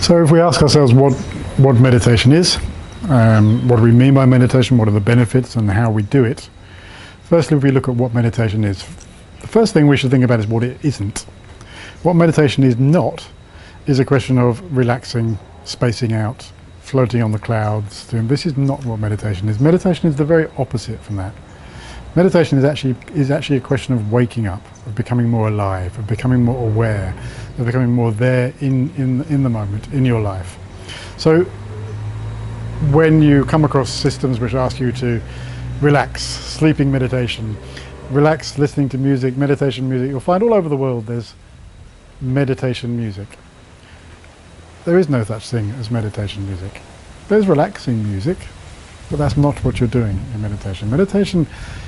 So if we ask ourselves what meditation is, what do we mean by meditation, what are the benefits and how we do it, firstly if we look at what meditation is, the first thing we should think about is what it isn't. What meditation is not is a question of relaxing, spacing out, floating on the clouds. This is not what meditation is. Meditation is the very opposite from that. Meditation is actually a question of waking up, of becoming more alive, of becoming more aware, of becoming more there in the moment, in your life. So when you come across systems which ask you to relax, sleeping meditation, relax listening to music, meditation music, you'll find all over the world there's meditation music. There is no such thing as meditation music. There's relaxing music, but that's not what you're doing in meditation. Meditation,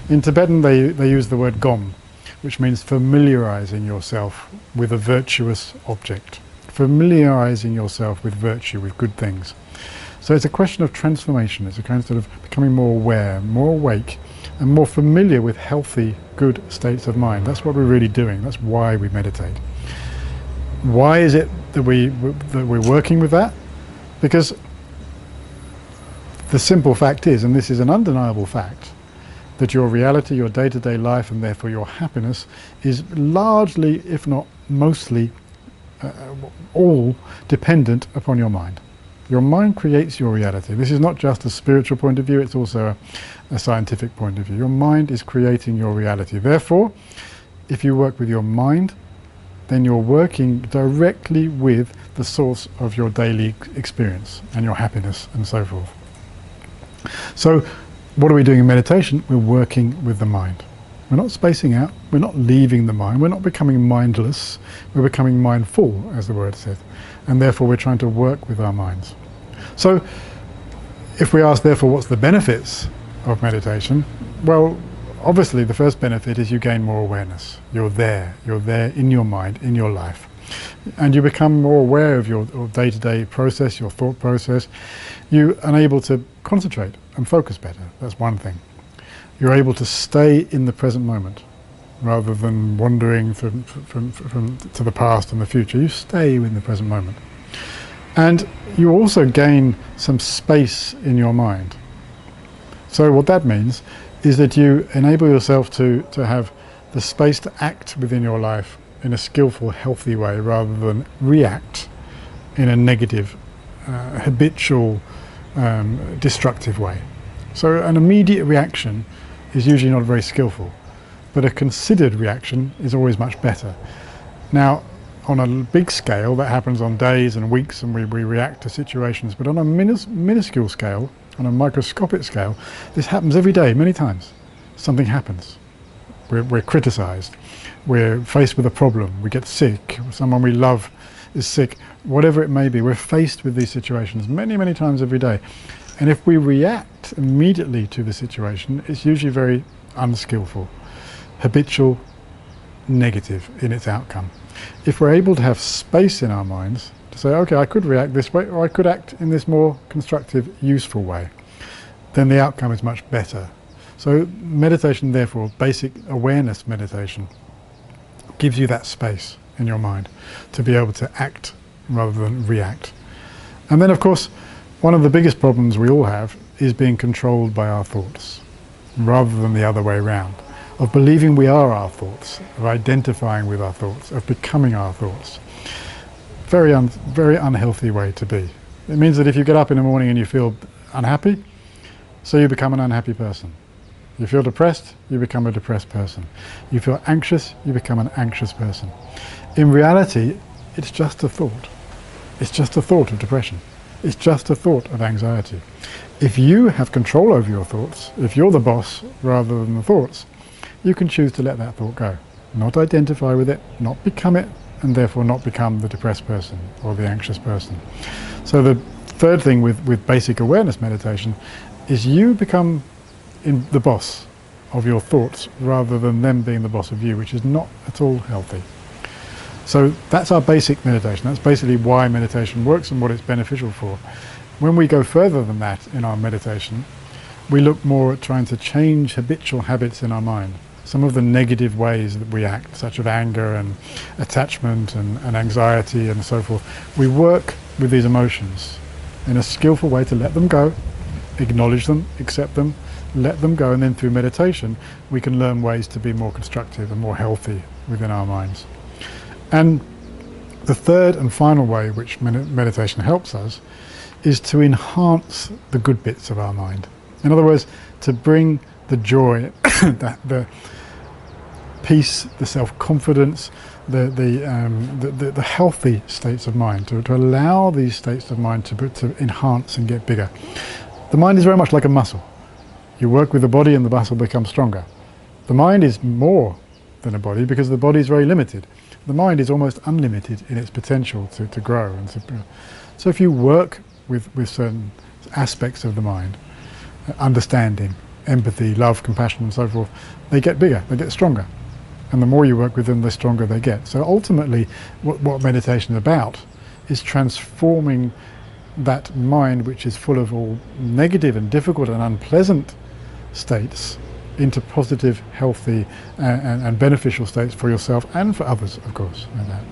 in Tibetan they use the word gom, which means familiarizing yourself with a virtuous object. Familiarizing yourself with virtue, with good things. So it's a question of transformation. It's a kind of becoming more aware, more awake, and more familiar with healthy, good states of mind. That's what we're really doing. That's why we meditate. Why is it that we're working with that? Because the simple fact is, and this is an undeniable fact, that your reality, your day-to-day life, and therefore your happiness is largely, if not mostly, all dependent upon your mind. Your mind creates your reality. This is not just a spiritual point of view, it's also a scientific point of view. Your mind is creating your reality. Therefore, if you work with your mind, then you're working directly with the source of your daily experience and your happiness and so forth. So what are we doing in meditation? We're working with the mind. We're not spacing out, we're not leaving the mind, we're not becoming mindless, we're becoming mindful, as the word says, and therefore we're trying to work with our minds. So if we ask therefore what's the benefits of meditation, well obviously the first benefit is you gain more awareness. You're there in your mind, in your life. And you become more aware of your day-to-day process, your thought process. You are able to concentrate and focus better. That's one thing. You're able to stay in the present moment rather than wandering to the past and the future. You stay in the present moment. And you also gain some space in your mind. So what that means is that you enable yourself to have the space to act within your life in a skillful, healthy way rather than react in a negative, habitual, destructive way. So an immediate reaction is usually not very skillful, but a considered reaction is always much better. Now, on a big scale, that happens on days and weeks, and we react to situations, but on a minuscule scale, on a microscopic scale, this happens every day, many times. Something happens. We're criticized. We're faced with a problem. We get sick. Someone we love is sick. Whatever it may be, we're faced with these situations many, many times every day. And if we react immediately to the situation, it's usually very unskillful, habitual, negative in its outcome. If we're able to have space in our minds to say, okay, I could react this way, or I could act in this more constructive, useful way, then the outcome is much better. So meditation, therefore, basic awareness meditation, gives you that space in your mind to be able to act rather than react. And then, of course, one of the biggest problems we all have is being controlled by our thoughts, rather than the other way around, of believing we are our thoughts, of identifying with our thoughts, of becoming our thoughts. Very unhealthy way to be. It means that if you get up in the morning and you feel unhappy, so you become an unhappy person. You feel depressed, you become a depressed person. You feel anxious, you become an anxious person. In reality, it's just a thought. It's just a thought of depression. It's just a thought of anxiety. If you have control over your thoughts, if you're the boss rather than the thoughts, you can choose to let that thought go. Not identify with it, not become it, and therefore not become the depressed person or the anxious person. So the third thing with basic awareness meditation is you become the boss of your thoughts rather than them being the boss of you, which is not at all healthy. So that's our basic meditation. That's basically why meditation works and what it's beneficial for. When we go further than that in our meditation, we look more at trying to change habitual habits in our mind. some of the negative ways that we act, such as anger and attachment and anxiety and so forth. We work with these emotions in a skillful way to let them go, acknowledge them, accept them, let them go, and then through meditation we can learn ways to be more constructive and more healthy within our minds. And the third and final way which meditation helps us is to enhance the good bits of our mind. In other words, to bring the joy, the peace, the self-confidence, the healthy states of mind, to allow these states of mind to enhance and get bigger. The mind is very much like a muscle. You work with the body and the muscle becomes stronger. The mind is more than a body because the body is very limited. The mind is almost unlimited in its potential to grow. So if you work with certain aspects of the mind, understanding, empathy, love, compassion and so forth, they get bigger, they get stronger. And the more you work with them, the stronger they get. So ultimately, what meditation is about is transforming that mind which is full of all negative and difficult and unpleasant states into positive, healthy and beneficial states for yourself and for others, of course. Like that.